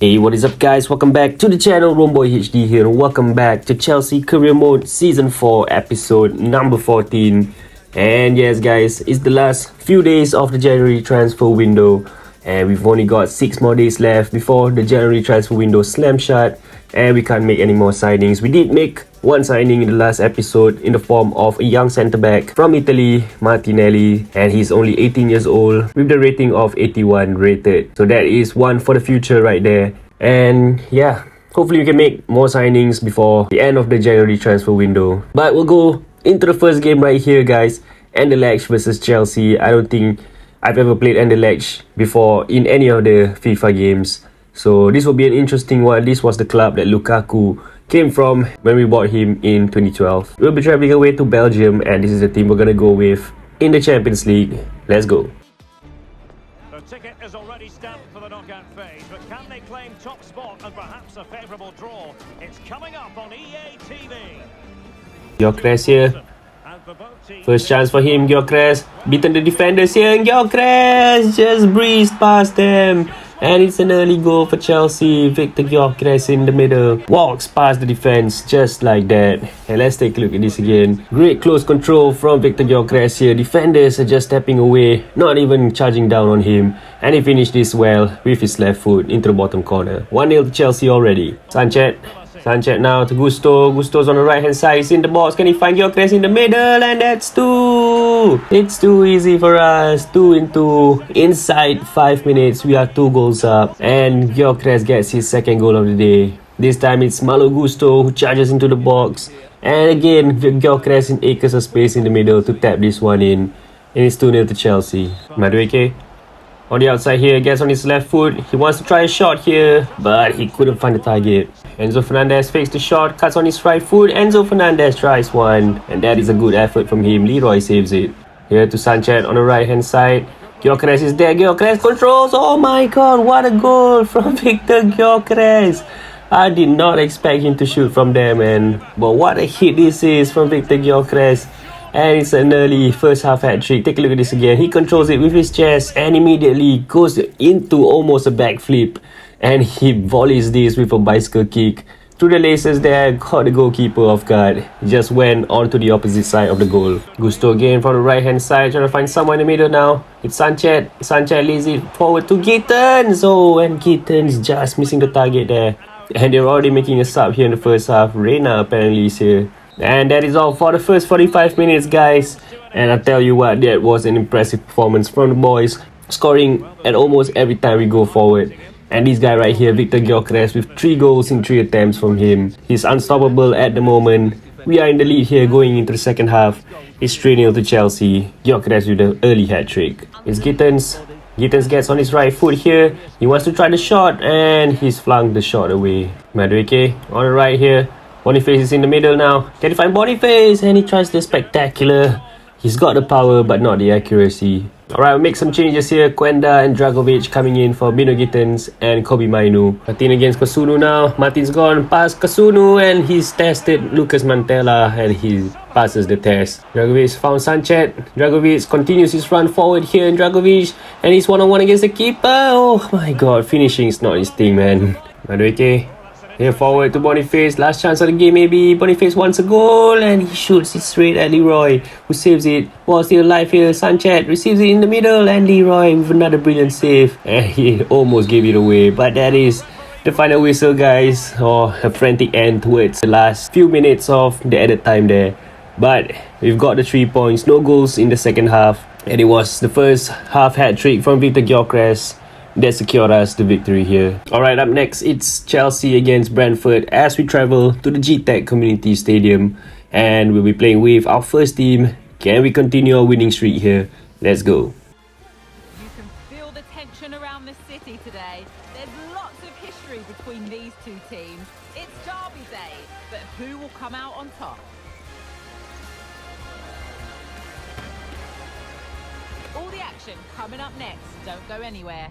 Hey, what is up guys? Welcome back to the channel. Romboy HD here. Welcome back to Chelsea Career Mode Season 4 episode number 14. And yes guys, it's the last few days of the January transfer window. And we've only got 6 more days left before the January transfer window slams shut. And we can't make any more signings. We did make one signing in the last episode in the form of a young centre-back from Italy, Martinelli. And he's only 18 years old with the rating of 81 rated. So that is one for the future right there. And yeah, hopefully we can make more signings before the end of the January transfer window. But we'll go into the first game right here guys. Anderlecht versus Chelsea. I don't think I've ever played Anderlecht before in any of the FIFA games. So this will be an interesting one. This was the club that Lukaku came from when we bought him in 2012. We'll be traveling away to Belgium and this is the team we're gonna go with in the Champions League. Let's go. The ticket is already stamped for the knockout phase, but can they claim top spot and perhaps a favourable draw? It's coming up on EA TV. Gyökeres here. First chance for him, Gyökeres. Beaten the defenders here and Gyökeres just breezed past them. And it's an early goal for Chelsea. Victor Gyökeres in the middle. Walks past the defense just like that. And let's take a look at this again. Great close control from Victor Gyökeres here. Defenders are just stepping away. Not even charging down on him. And he finished this well with his left foot into the bottom corner. 1-0 to Chelsea already. Sancet now to Gusto. Gusto's on the right hand side. He's in the box. Can he find Gyökeres in the middle? And that's 2. It's too easy for us. 2-2. Inside 5 minutes, we are 2 goals up. And Gyökeres gets his second goal of the day. This time it's Malo Gusto who charges into the box. And again, Gyökeres in acres of space in the middle to tap this one in. And it's 2-0 to Chelsea. Madueke on the outside here, gets on his left foot. He wants to try a shot here, but he couldn't find the target. Enzo Fernandez fakes the shot, cuts on his right foot. Enzo Fernandez tries one, and that is a good effort from him. Leroy saves it. Here to Sancet on the right hand side. Gyökeres is there. Gyökeres controls. Oh my god, what a goal from Victor Gyökeres. I did not expect him to shoot from there, man. But what a hit this is from Victor Gyökeres. And it's an early first half hat-trick. Take a look at this again. He controls it with his chest and immediately goes into almost a backflip. And he volleys this with a bicycle kick through the laces there. Caught the goalkeeper off guard. He just went onto the opposite side of the goal. Gusto again from the right hand side. Trying to find someone in the middle now. It's Sancet. Sancet leads it forward to Gittens. Oh, and Gittens just missing the target there. And they're already making a sub here in the first half. Reina apparently is here. And that is all for the first 45 minutes guys. And I tell you what, that was an impressive performance from the boys. Scoring at almost every time we go forward. And this guy right here, Victor Gyökeres, with 3 goals in 3 attempts from him. He's unstoppable at the moment. We are in the lead here going into the second half. It's 3-0 to Chelsea. Gyökeres with an early hat-trick. It's Gittens. Gittens gets on his right foot here. He wants to try the shot and he's flung the shot away. Madueke on the right here. Boniface is in the middle now. Can he find Boniface? And he tries the spectacular. He's got the power but not the accuracy. Alright, we'll make some changes here. Quenda and Dragovic coming in for Bino Gittens and Kobe Mainu. Martin against Kasunu now. Martin's gone past Kasunu and he's tested Lucas Mantella and he passes the test. Dragovic found Sancet. Dragovic continues his run forward here in Dragovic and he's one-on-one against the keeper. Oh my god, finishing is not his thing, man. Madueke here forward to Boniface. Last chance of the game maybe. Boniface wants a goal and he shoots it straight at Leroy who saves it. Ball still alive here. Sancet receives it in the middle and Leroy with another brilliant save. And he almost gave it away. But that is the final whistle guys. Or a frantic end towards the last few minutes of the added time there. But we've got the 3 points. No goals in the second half. And it was the first half hat-trick from Victor Gyökeres that secured us the victory here. Alright, up next it's Chelsea against Brentford as we travel to the G-Tech Community Stadium and we'll be playing with our first team. Can we continue our winning streak here? Let's go. You can feel the tension around the city today. There's lots of history between these two teams. It's Derby Day, but who will come out on top? All the action coming up next. Don't go anywhere.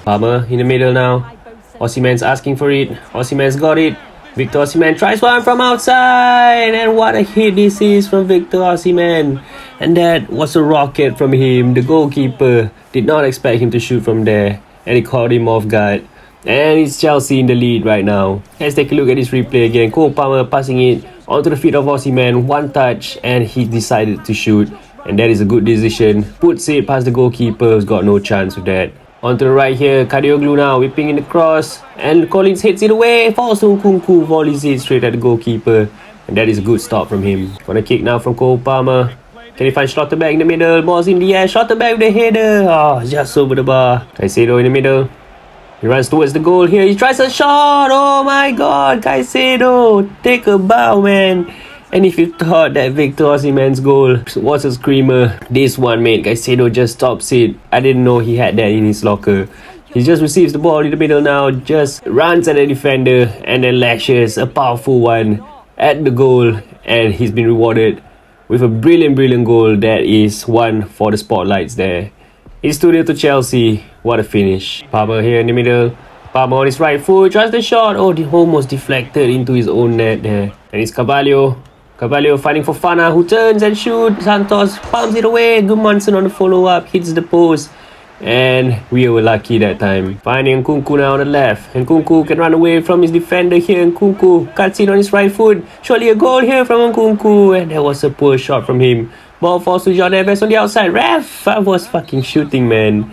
Palmer in the middle now. Osimhen's asking for it. Osimhen's got it. Victor Osimhen tries one from outside, and what a hit this is from Victor Osimhen. And that was a rocket from him. The goalkeeper did not expect him to shoot from there, and he caught him off guard. And it's Chelsea in the lead right now. Let's take a look at this replay again. Cole Palmer passing it onto the feet of Osimhen. One touch, and he decided to shoot. And that is a good decision. Puts it past the goalkeeper, who's got no chance with that. Onto the right here, Kadioglu now whipping in the cross, and Collins hits it away, falls to Nkunku, volleys it straight at the goalkeeper, and that is a good stop from him. Gonna kick now from Cole Palmer. Can he find Schlotterbeck in the middle? Ball's in the air, Schlotterbeck with the header. Oh, just over the bar. Caicedo in the middle. He runs towards the goal here. He tries a shot. Oh my god, Caicedo, take a bow, man. And if you thought that Victor Osimhen's goal was a screamer, this one, mate, Caicedo just stops it. I didn't know he had that in his locker. He just receives the ball in the middle now, just runs at the defender, and then lashes a powerful one at the goal. And he's been rewarded with a brilliant goal. That is one for the spotlights there. It's 2-0 to Chelsea. What a finish. Palmer here in the middle. Palmer on his right foot, tries the shot. Oh, the almost deflected into his own net there. And it's Carvalho. Carvalho fighting for Fana, who turns and shoots. Santos palms it away. Gudmundsson on the follow-up, hits the post. And we were lucky that time. Finding Nkunku now on the left. And Nkunku can run away from his defender here. Nkunku cuts in on his right foot. Surely a goal here from Nkunku. And that was a poor shot from him. Ball falls to John Neves on the outside. Ref, I was fucking shooting, man.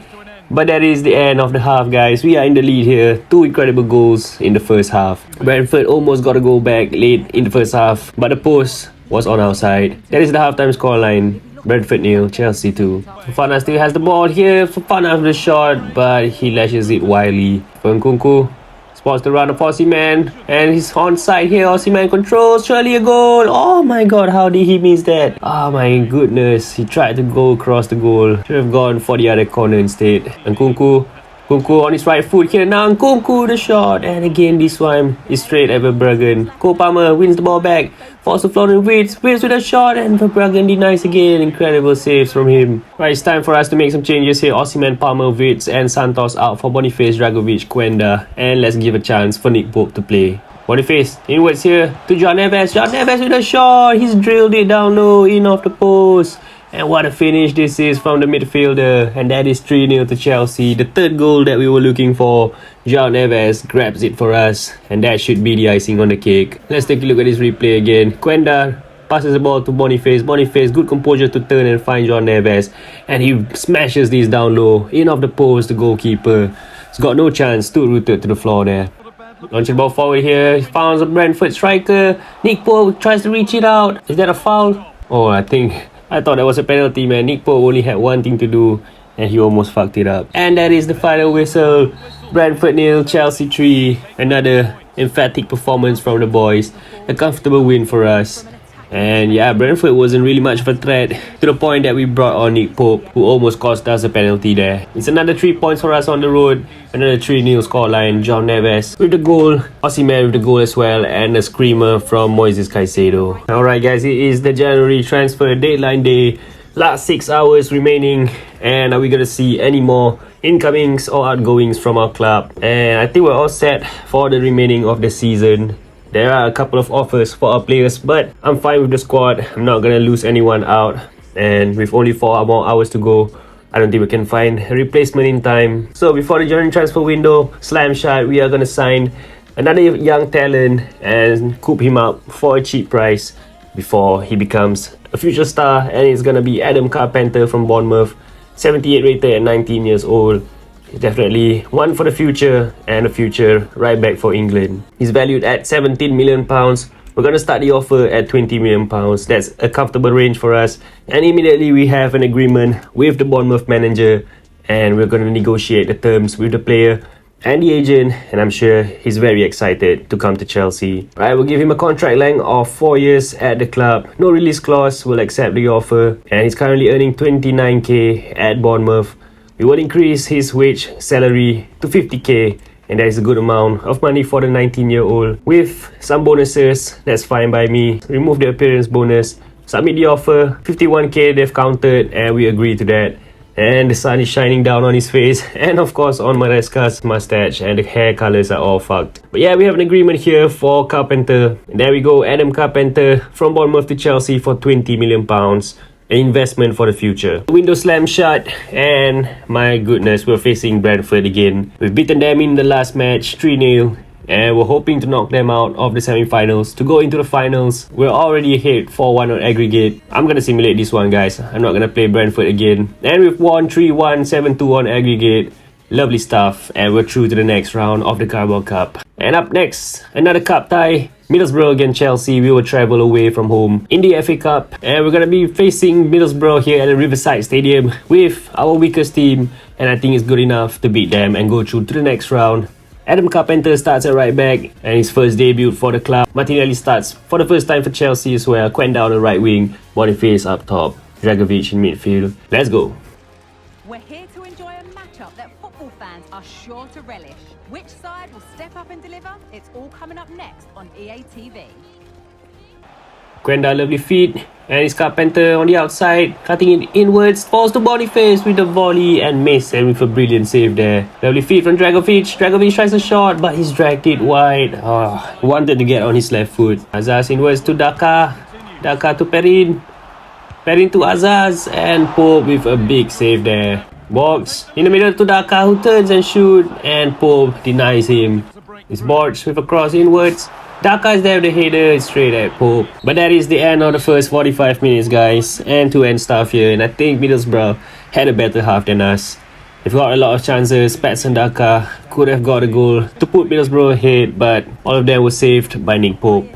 But that is the end of the half, guys. We are in the lead here. 2 incredible goals in the first half. Brentford almost got a goal back late in the first half, but the post was on our side. That is the halftime scoreline. Brentford 0, Chelsea 2. Fofana still has the ball here. Fofana with the shot, but he lashes it wildly. For Nkunku, spots the run of Osimhen, and he's onside here. Osimhen controls, surely a goal. Oh my god, how did he miss that? Oh my goodness, he tried to go across the goal. Should have gone for the other corner instead. Nkunku on his right foot here now. Nkunku the shot, and again this one is straight at Verbruggen. Cole Palmer wins the ball back, falls to Florian Wirtz with a shot, and Verbruggen denies again. Incredible saves from him. Right, it's time for us to make some changes here. Osimhen, Palmer, Wirtz and Santos out for Boniface, Dragovic, Quenda, and let's give a chance for Nick Pope to play. Boniface inwards here to John Neves. John Neves with a shot. He's drilled it down low, in off the post. And what a finish this is from the midfielder. And that is 3-0 to Chelsea. The third goal that we were looking for. João Neves grabs it for us. And that should be the icing on the cake. Let's take a look at this replay again. Quenda passes the ball to Boniface. Boniface, good composure to turn and find João Neves. And he smashes this down low. In off the post, the goalkeeper. He's got no chance. Too rooted to the floor there. Launching the ball forward here. He finds a Brentford striker. Nick Pope tries to reach it out. Is that a foul? Oh, I thought that was a penalty, man. Nick Pope only had one thing to do, and he almost fucked it up. And that is the final whistle. Brentford 0, Chelsea 3. Another emphatic performance from the boys. A comfortable win for us. And yeah, Brentford wasn't really much of a threat, to the point that we brought on Nick Pope, who almost cost us a penalty there. It's another 3 points for us on the road. Another 3-0 scoreline. João Neves with the goal, Osimhen with the goal as well, and a screamer from Moises Caicedo. Alright guys, it is the January transfer deadline day. Last 6 hours remaining, and are we gonna see any more incomings or outgoings from our club? And I think we're all set for the remaining of the season. There are a couple of offers for our players, but I'm fine with the squad. I'm not gonna lose anyone out, and with only 4 more hours to go, I don't think we can find a replacement in time. So before the January transfer window slam shut, we are gonna sign another young talent and coop him up for a cheap price before he becomes a future star. And it's gonna be Adam Carpenter from Bournemouth, 78 rated at 19 years old. Definitely one for the future, and a future right back for England. He's valued at £17 million. We're going to start the offer at £20 million. That's a comfortable range for us. And immediately we have an agreement with the Bournemouth manager, and we're going to negotiate the terms with the player and the agent, and I'm sure he's very excited to come to Chelsea. Right, we'll give him a contract length of 4 years at the club. No release clause, we'll accept the offer. And he's currently earning 29k at Bournemouth. We will increase his wage salary to 50k, and that is a good amount of money for the 19-year-old. With some bonuses, that's fine by me. Remove the appearance bonus, submit the offer, 51k they've counted, and we agree to that. And the sun is shining down on his face, and of course on Maresca's mustache, and the hair colors are all fucked. But yeah, we have an agreement here for Carpenter. And there we go, Adam Carpenter from Bournemouth to Chelsea for £20 million. An investment for the future. Window slam shut, and my goodness, we're facing Brentford again. We've beaten them in the last match 3-0. And we're hoping to knock them out of the semi-finals to go into the finals. We're already ahead 4-1 on aggregate. I'm gonna simulate this one, guys. I'm not gonna play Brentford again. And we've won 3-1, 7-2 on aggregate. Lovely stuff. And we're through to the next round of the Carabao Cup. And up next, another cup tie. Middlesbrough against Chelsea. We will travel away from home in the FA Cup. And we're gonna be facing Middlesbrough here at the Riverside Stadium with our weakest team. And I think it's good enough to beat them and go through to the next round. Adam Carpenter starts at right back and his first debut for the club. Martinelli starts for the first time for Chelsea as well. Quenda on the right wing, Boniface up top, Dragovic in midfield. Let's go. We're here to enjoy a matchup that football fans are sure to relish. Which side will step up and deliver? It's all coming up next on EA TV. Quenda, lovely feet, and it's Carpenter on the outside, cutting it inwards, falls to Boniface with the volley and miss, and with a brilliant save there. Lovely feet from Dragovic. Dragovic tries a shot, but he's dragged it wide. He wanted to get on his left foot. Azaz inwards to Daka. Daka to Perin. Perin to Azaz, and Pope with a big save there. Box in the middle to Daka, who turns and shoots, and Pope denies him. It's Borch with a cross inwards. Daka is there with the header straight at Pope. But that is the end of the first 45 minutes, guys. And to end stuff here. And I think Middlesbrough had a better half than us. They've got a lot of chances. Pats and Daka could have got a goal to put Middlesbrough ahead, but all of them were saved by Nick Pope.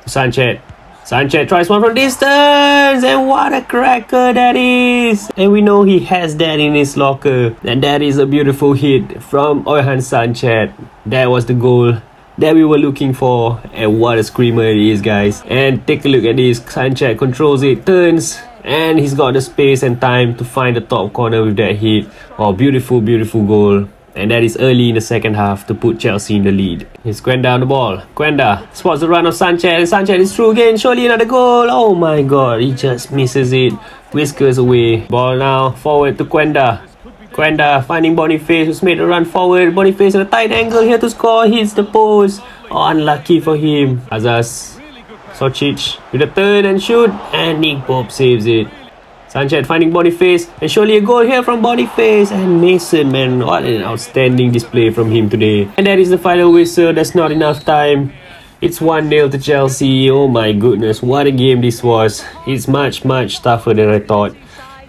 Sancet. Sancet tries one from distance, and what a cracker that is! And we know he has that in his locker. And that is a beautiful hit from Oyhan Sancet. That was the goal that we were looking for, and what a screamer it is, guys. And take a look at this. Sanchez controls it, turns, and he's got the space and time to find the top corner with that hit. Oh, beautiful goal. And that is early in the second half to put Chelsea in the lead. He's Quenda on the ball. Quenda spots the run of Sanchez, and Sanchez is through again. Surely another goal. Oh my god, he just misses it. Whiskers away. Ball now forward to Quenda. Quenda finding Boniface, who's made a run forward. Boniface at a tight angle here to score. Hits the post. Oh, unlucky for him. Azaz. Socic with a turn and shoot. And Nick Pope saves it. Sanchez finding Boniface. And surely a goal here from Boniface. And Mason, man. What an outstanding display from him today. And that is the final whistle. That's not enough time. It's 1-0 to Chelsea. Oh my goodness. What a game this was. It's much tougher than I thought.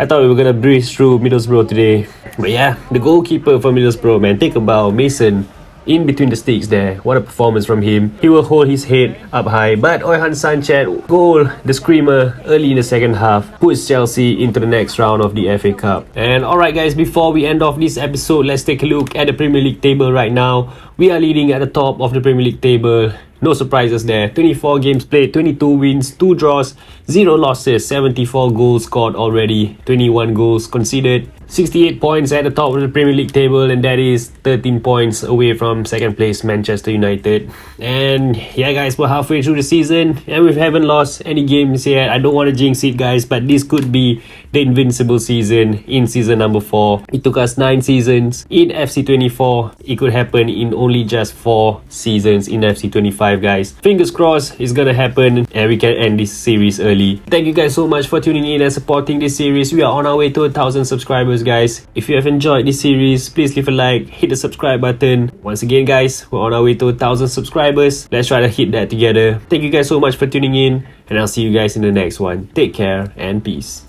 I thought we were gonna breeze through Middlesbrough today. But yeah, the goalkeeper for Middlesbrough, man, take a bow. Mason in between the sticks there. What a performance from him. He will hold his head up high. But Oyhan Sanchez goal, the screamer, early in the second half, puts Chelsea into the next round of the FA Cup. And alright guys, before we end off this episode, let's take a look at the Premier League table right now. We are leading at the top of the Premier League table. No surprises there. 24 games played, 22 wins, 2 draws, 0 losses, 74 goals scored already, 21 goals conceded, 68 points at the top of the Premier League table, and that is 13 points away from second place Manchester United. And yeah guys, we're halfway through the season and we haven't lost any games yet. I don't want to jinx it guys, but this could be the invincible season in season number 4. It took us 9 seasons in FC24. It could happen in only just 4 seasons in FC25 guys. Fingers crossed it's gonna happen and we can end this series early. Thank you guys so much for tuning in and supporting this series. We are on our way to 1,000 subscribers guys. If you have enjoyed this series, please leave a like, hit the subscribe button. Once again guys, we're on our way to 1,000 subscribers. Let's try to hit that together. Thank you guys so much for tuning in and I'll see you guys in the next one. Take care and peace.